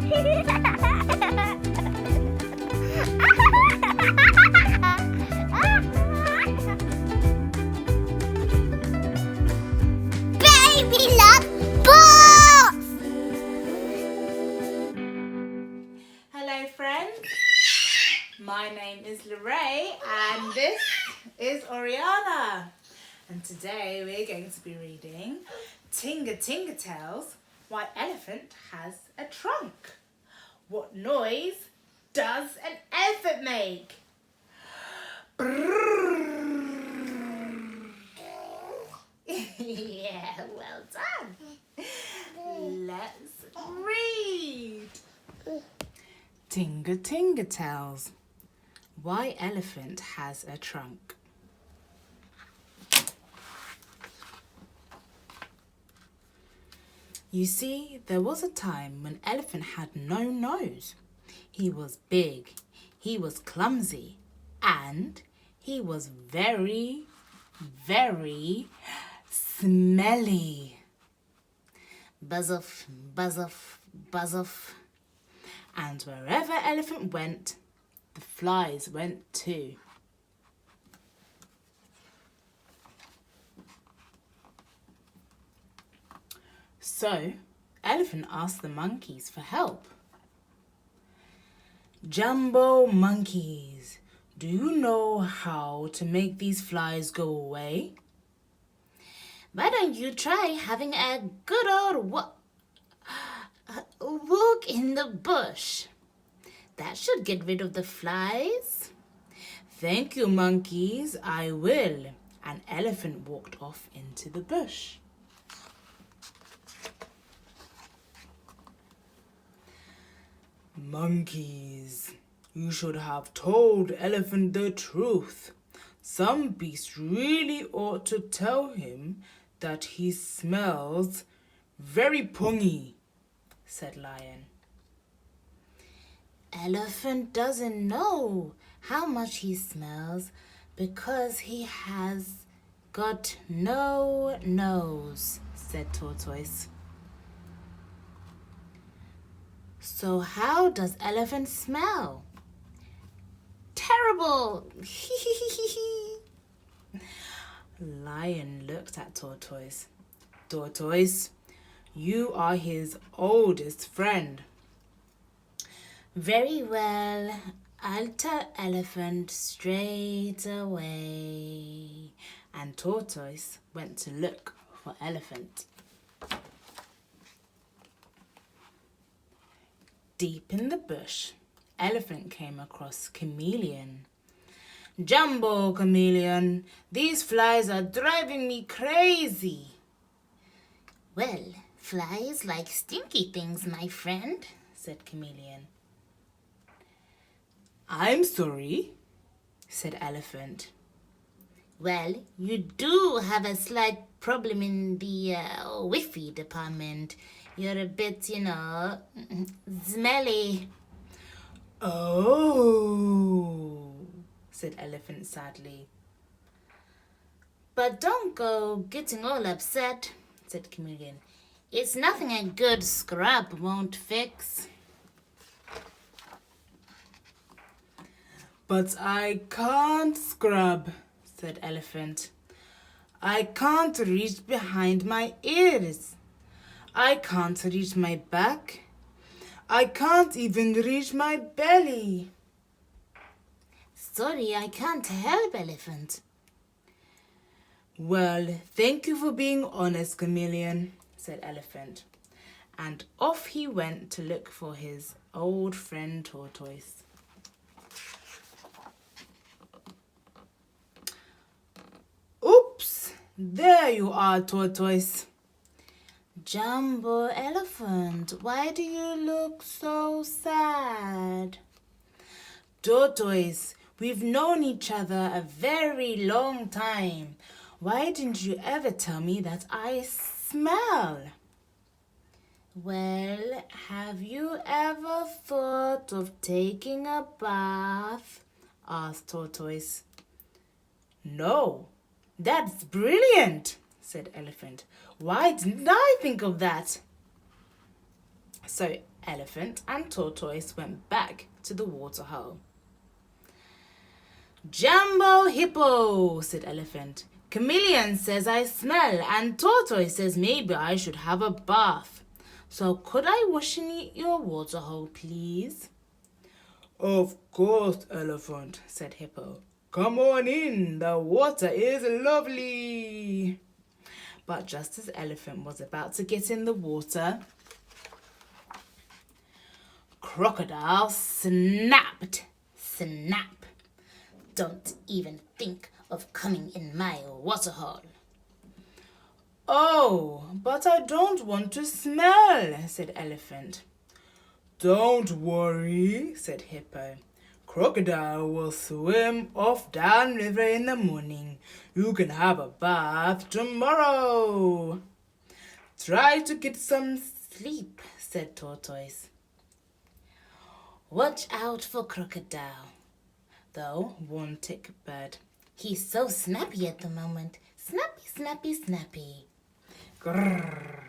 Baby Love Boss! Hello friends, my name is Lorraine and this is Oriana. And today we're going to be reading Tinga Tinga tells why elephant has a trunk. What noise does an elephant make? Yeah, well done. Let's read. Tinga Tinga tells why elephant has a trunk. You see, there was a time when elephant had no nose. He was big, he was clumsy, and he was very, very smelly. Buzz off, buzz off, buzz off. And wherever elephant went, the flies went too. So, elephant asked the monkeys for help. Jumbo monkeys, do you know how to make these flies go away? Why don't you try having a good old walk in the bush? That should get rid of the flies. Thank you, monkeys, I will. And elephant walked off into the bush. Monkeys, you should have told elephant the truth. Some beast really ought to tell him that he smells very pungy, said lion. Elephant doesn't know how much he smells because he has got no nose, said tortoise. So how does elephant smell? Terrible! Lion looked at tortoise. Tortoise, you are his oldest friend. Very well, I'll tell elephant straight away. And tortoise went to look for elephant. Deep in the bush, elephant came across chameleon. Jumbo chameleon, these flies are driving me crazy. Well, flies like stinky things, my friend, said chameleon. I'm sorry, said elephant. Well, you do have a slight problem in the Wi-Fi department. You're a bit, smelly. Oh, said elephant sadly. But don't go getting all upset, said chameleon. It's nothing a good scrub won't fix. But I can't scrub, said elephant. I can't reach behind my ears. I can't reach my back. I can't even reach my belly. Sorry, I can't help, elephant. Well, thank you for being honest, chameleon, said elephant. And off he went to look for his old friend tortoise. Oops, there you are, tortoise. Jumbo elephant, why do you look so sad? Tortoise, we've known each other a very long time. Why didn't you ever tell me that I smell? Well, have you ever thought of taking a bath? Asked tortoise. No, that's brilliant, said elephant. Why didn't I think of that? So Elephant and Tortoise went back to the waterhole. Jumbo Hippo, said Elephant. Chameleon says I smell, and Tortoise says maybe I should have a bath. So could I wash in your waterhole, please? Of course, Elephant, said Hippo. Come on in, the water is lovely. But just as Elephant was about to get in the water, Crocodile snapped. Snap. Don't even think of coming in my waterhole. Oh, but I don't want to smell, said Elephant. Don't worry, said Hippo. Crocodile will swim off downriver in the morning. You can have a bath tomorrow. Try to get some sleep, said Tortoise. Watch out for Crocodile, though, warned Tickbird. He's so snappy at the moment. Snappy, snappy, snappy. Grrr.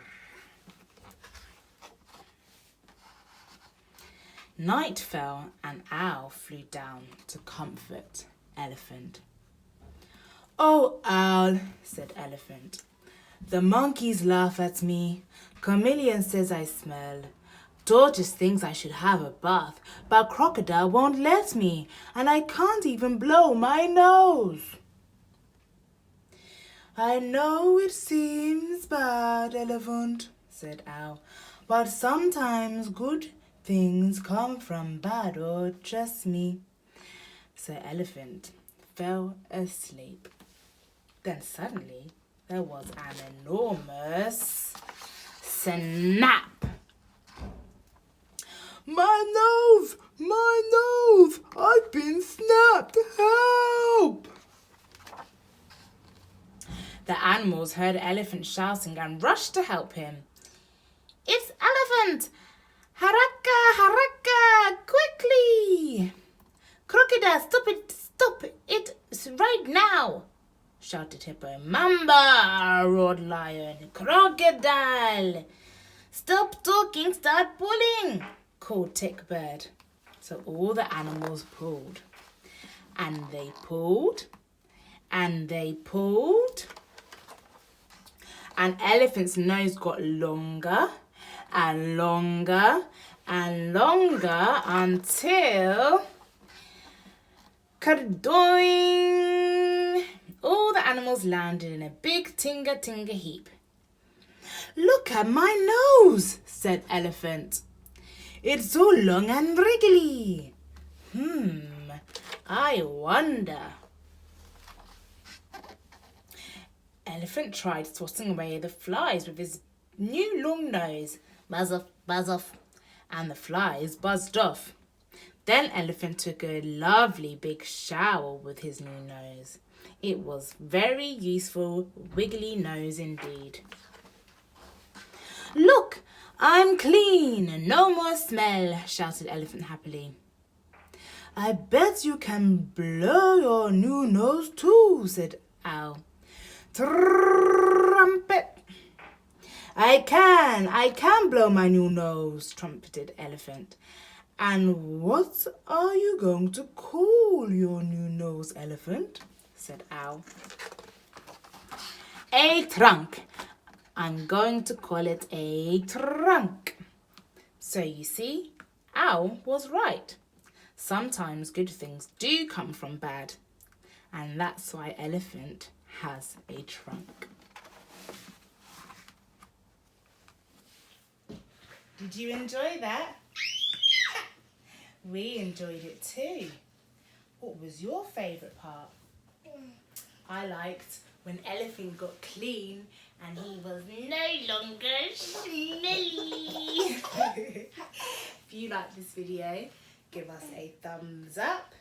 Night fell and Owl flew down to comfort Elephant. Oh, Owl, said Elephant. The monkeys laugh at me. Chameleon says I smell. Tortoise thinks I should have a bath, but Crocodile won't let me, and I can't even blow my nose. I know it seems bad, Elephant, said Owl, but sometimes good things come from bad, or trust me. So Elephant fell asleep. Then suddenly there was an enormous snap. My nose! My nose! I've been snapped! Help! The animals heard Elephant shouting and rushed to help him. It's Elephant! Haraka! Haraka! Quickly! Crocodile, stop it right now! Shouted Hippo. Mamba! Roared Lion. Crocodile! Stop talking, start pulling! Called Tickbird. So all the animals pulled. And they pulled. And they pulled. And Elephant's nose got longer and longer and longer until Kadoing! All the animals landed in a big Tinga Tinga heap. Look at my nose, said Elephant. It's so long and wriggly. I wonder. Elephant tried swatting away the flies with his new long nose. Buzz off, and the flies buzzed off. Then Elephant took a lovely big shower with his new nose. It was very useful, wiggly nose indeed. Look, I'm clean, no more smell, shouted Elephant happily. I bet you can blow your new nose too, said Owl. Trumpet! I can blow my new nose, trumpeted Elephant. And what are you going to call your new nose, Elephant? Said Owl. A trunk. I'm going to call it a trunk. So you see, Owl was right. Sometimes good things do come from bad. And that's why Elephant has a trunk. Did you enjoy that? We enjoyed it too. What was your favourite part? I liked when Elephant got clean and he was no longer smelly. If you like this video, give us a thumbs up,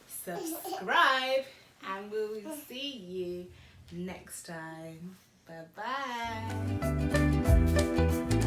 subscribe, and we will see you next time. Bye bye.